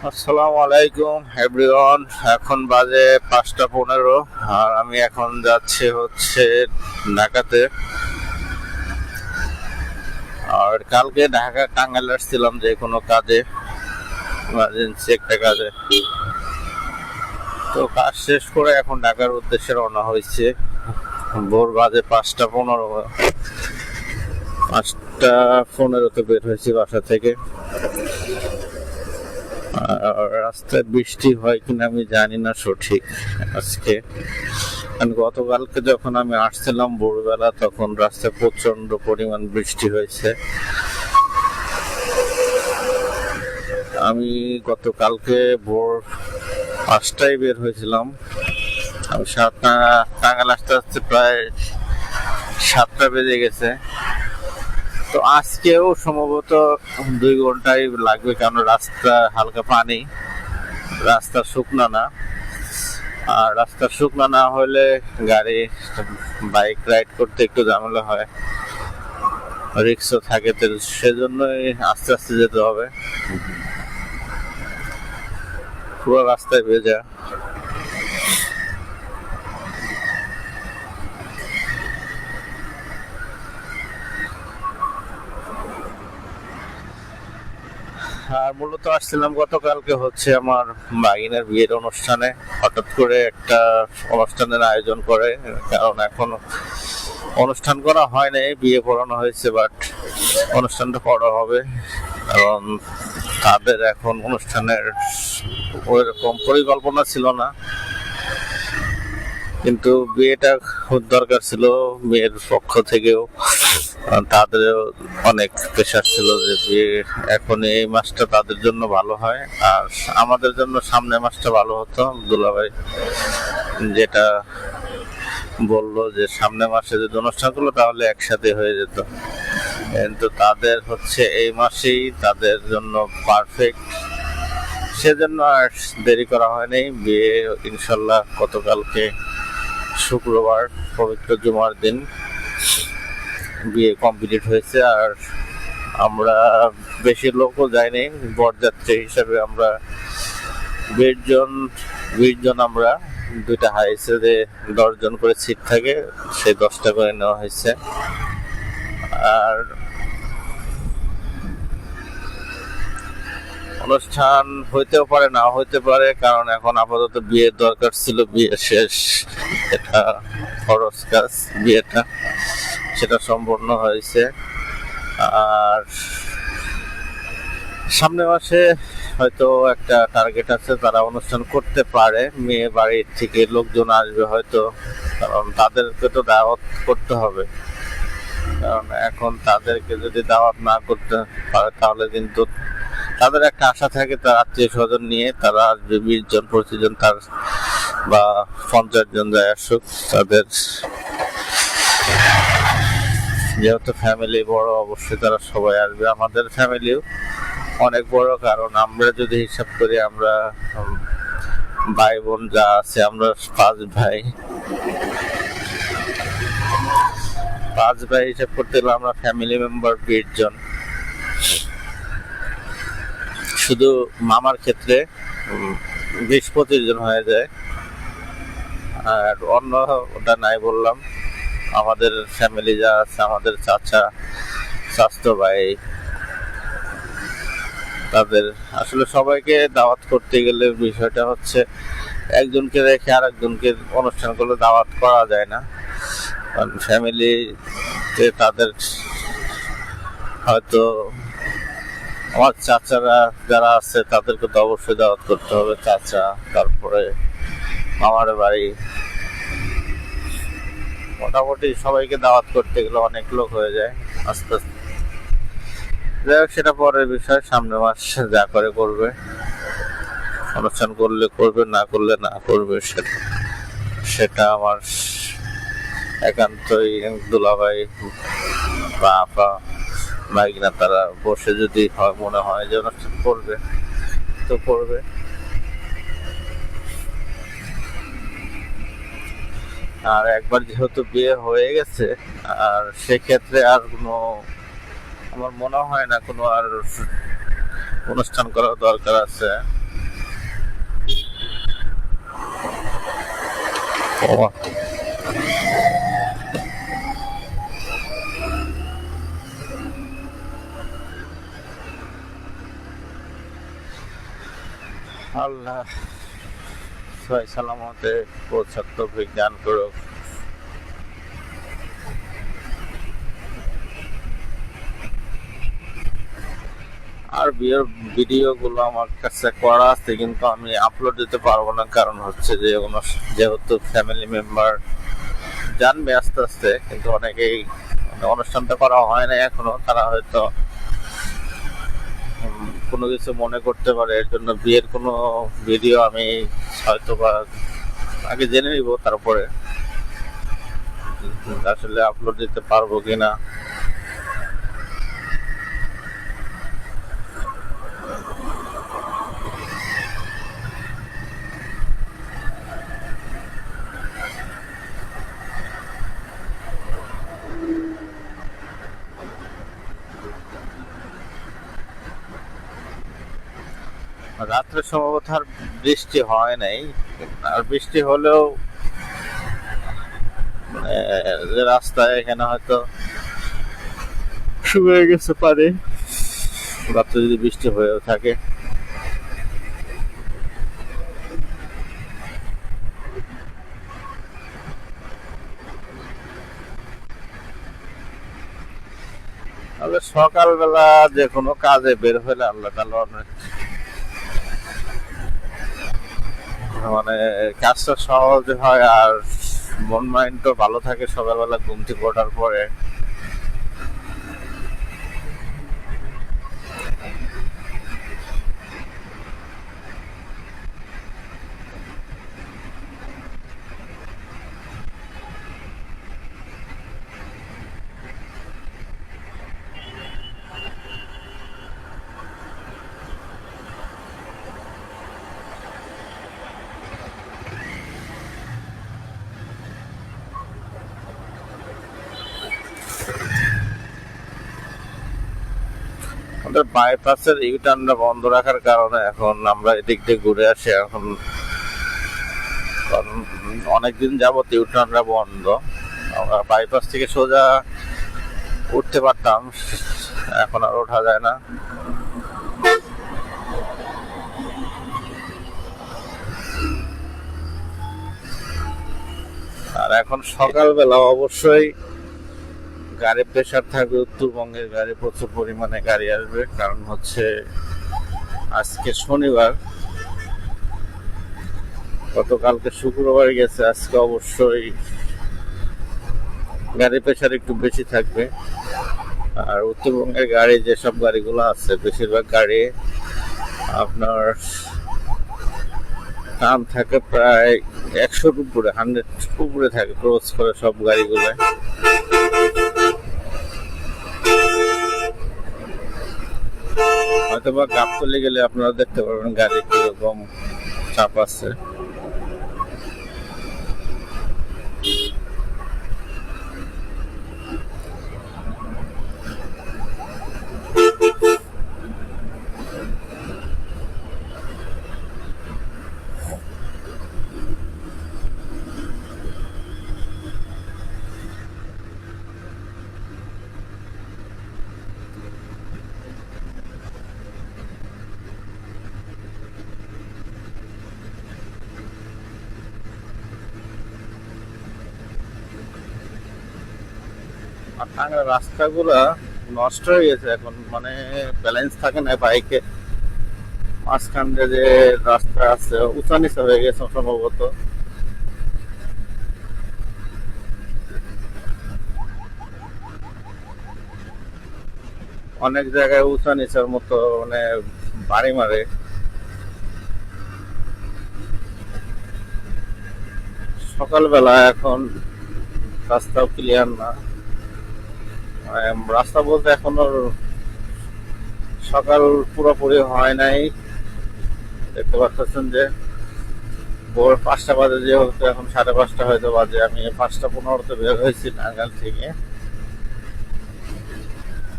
আসসালামু আলাইকুম এভরিওয়ান। এখন বাজে 5টা 15 আর আমি এখন যাচ্ছি হচ্ছে ঢাকাতে। আর কালকে ঢাকা টাঙ্গাইল আসছিলাম যে কোনো কাজে, ইমার্জেন্সি একটা কাজে। তো কাজ শেষ করে এখন ঢাকার উদ্দেশ্যে রওনা হয়েছে। ভোর বাজে 5টা 15, 5টা 15-তে বের হয়েছি বাসা থেকে। আর রাস্তায় বৃষ্টি হয় কিনা আমি জানি না সঠিক আজকে, কারণ গতকালকে যখন আমি আসছিলাম ভোরবেলা তখন রাস্তায় প্রচন্ড পরিমাণ বৃষ্টি হয়েছে। আমি গতকালকে ভোর 5টায় বের হয়েছিলাম। আমি টাঙ্গাইল আসতে আসতে প্রায় 7টা বেজে গেছে। তো আজকেও সম্ভবত 2 ঘন্টাই লাগবে, কারণ রাস্তা হালকা পানি, রাস্তা শুকনা না। আর রাস্তা শুকনা না হলে বাইক রাইড করতে একটু ঝামেলা হয়, রিক্সও থাকে, তো সেজন্যই আস্তে আস্তে যেতে হবে। পুরো রাস্তায় ভেজা। আর মূলত আসছিলাম গতকালকে হচ্ছে আমার ভাগিনের বিয়ের অনুষ্ঠানে। হঠাৎ করে একটা অনুষ্ঠানের আয়োজন করে, কারণ এখন অনুষ্ঠান করা হয় নাই, বিয়ে পড়ানো হয়েছে, বাট অনুষ্ঠানটা করা হবে। কারণ তাদের এখন অনুষ্ঠানের ওইরকম পরিকল্পনা ছিল না, কিন্তু বিয়েটা খুব দরকার ছিল মেয়ের পক্ষ থেকেও। তাদের অনেক প্রেশার ছিল যে বিয়ে এখন এই মাসটা তাদের জন্য ভালো হয়, আর আমাদের জন্য সামনের মাসটা ভালো হতো। দুলাভাই যেটা বললো যে সামনের মাসে যদি অনুষ্ঠান করলো তাহলে একসাথে হয়ে যেত, কিন্তু তাদের হচ্ছে এই মাসেই তাদের জন্য পারফেক্ট। সেজন্য আর দেরি করা হয়নি। বিয়ে ইনশাল্লাহ গতকালকে শুক্রবার, পবিত্র জুমার দিন বিয়ে কমপ্লিট হয়েছে। আর আমরা বেশি লোকও যাইনি, বরযাত্রী হিসাবে আমরা 20 জন আমরা 2টা হাইসে যে 10 জন করে সিট থাকে, সেই 10টা করে নেওয়া হয়েছে। আর অনুষ্ঠান হইতেও পারে, না হইতে পারে, কারণ এখন আপাতত বিয়ের দরকার ছিল, বিয়ে শেষ, এটা খরচ কাজ বিয়েটা, সেটা সম্পূর্ণ হয়েছে। আর সামনের মাসে হয়তো একটা টার্গেট আছে, তারা অনুষ্ঠান করতে পারে, মেয়ে বাড়ির থেকে লোকজন আসবে হয়তো, কারণ তাদেরকে তো দাওয়াত করতে হবে। কারণ এখন তাদেরকে যদি দাওয়াত না করতে পারে তাহলে কিন্তু তাদের একটা আশা থাকে, তার আত্মীয় স্বজন নিয়ে তারা আসবে, 20 জন 25 জন, তার বা 50 জন যায় আসুক, তাদের যেহেতু ফ্যামিলি বড় অবশ্যই তারা সবাই আসবে। আমাদের ফ্যামিলিও অনেক বড়, কারণ আমরা যদি হিসাব করি আমরা ভাই বোন যা আছে আমরা 5 ভাই হিসাব করতে গেলে আমরা ফ্যামিলি মেম্বার 20 জন। শুধু মামার ক্ষেত্রে 20-25 জন হয়ে যায়। আর অন্য ওটা নাই বললাম, আমাদের ফ্যামিলি যা আছে, আমাদের চাচা, স্বাস্থ্য ভাই, তাদের আসলে সবাইকে দাওয়াত করতে গেলে বিষয়টা হচ্ছে একজনকে রেখে আর একজনকে অনুষ্ঠান করলে দাওয়াত করা যায় না। কারণ ফ্যামিলিতে তাদের হয়তো আমার চাচারা যারা আছে তাদেরকে তো অবশ্যই দাওয়াত করতে হবে, চাচা, তারপরে আমার বাড়ি, মোটামুটি সবাইকে দাওয়াত করতে গেলে অনেক লোক হয়ে যায় আস্তে আস্তে। যাই হোক, সেটা পরের বিষয়, সামনের মাস যা করে করবে, অনুষ্ঠান করলে করবে, না করলে না করবে, সেটা আমার একান্তই দুলাভাই বা আপা ভাগিনা তারা বসে যদি মনে হয় যে অনুষ্ঠান করবে তো করবে। আর একবার যেহেতু বিয়ে হয়ে গেছে, আর সেক্ষেত্রে আর কোনো, আমার মনে হয় না কোনো আর অনুষ্ঠান করার দরকার আছে। ও, আল্লাহ সবাই সালামতে পৌঁছাত্ম বিজ্ঞান করুক। আর বিয়ের ভিডিও গুলো আমার কাছে করা আছে, কিন্তু আমি আপলোড দিতে পারবো না, কারণ হচ্ছে যে যেহেতু ফ্যামিলি মেম্বার জানবে আস্তে আস্তে, কিন্তু অনেকেই অনুষ্ঠানটা করা হয় না এখনো, তারা হয়তো কোনো কিছু মনে করতে পারে। এর জন্য বিয়ের কোনো ভিডিও আমি হয়তো বা আগে জেনে নিব, তারপরে আসলে আপলোড দিতে পারবো কিনা। রাত্রে সম্ভবত আর বৃষ্টি হয় নাই, আর বৃষ্টি হলেও যে রাস্তায় এখানে হয়তো শুকিয়ে গেছে পারে, রাত্রে যদি বৃষ্টি হয়েও থাকে। তবে সকালবেলা যে কোনো কাজে বের হলে আল্লাহ তাআলা অনেক মানে কাজটা সহজ হয়, আর মন মাইন্ডও ভালো থাকে সকালবেলা ঘুম থেকে ওঠার পরে। আমাদের বাইপাসের ইউটার্নটা বন্ধ রাখার কারণে এখন আমরা এদিক দিয়ে ঘুরে আসি। এখন অনেকদিন যাবত ইউটার্নটা বন্ধ, আমরা বাইপাস থেকে সোজা উঠতে পারতাম, এখন আর ওঠা যায় না। আর এখন সকালবেলা অবশ্যই গাড়ি প্রেসার থাকবে, উত্তরবঙ্গের গাড়ি প্রচুর পরিমাণে গাড়ি আসবে, কারণ হচ্ছে আজকে শনিবার, গতকালকে শুক্রবার গেছে, আজকে অবশ্যই গাড়ি প্রেসার একটু বেশি থাকবে। আর উত্তরবঙ্গের গাড়ি যেসব গাড়িগুলো আছে, বেশিরভাগ গাড়ি আপনার দাম থাকে প্রায় 100-র উপরে, 100 উপরে থাকে, ক্রস করে সব গাড়িগুলো। হয়তো বা গাবতলী গেলে আপনারা দেখতে পারবেন গাড়ি কিরকম চাপ আছে। আর টাঙ্গার রাস্তাগুলা নষ্ট হয়ে গেছে এখন, মানে ব্যালেন্স থাকে না বাইকে। মাঝখান দিয়ে যে রাস্তা আছে উঁচা নিচা হয়ে গেছে সম্ভবত। অনেক জায়গায় উঁচা নিচার মতো মানে বাড়ি মারে। সকালবেলা এখন রাস্তাও ক্লিয়ার না, রাস্তা বলতে এখনো সকাল পুরোপুরি হয় নাই। দেখতে পাচ্ছেন যে ভোর 5টা বাজে, যেহেতু এখন 5:30 হয়তো বাজে। আমি 5টা 15-তে বের হয়েছি টাঙ্গাইল থেকে।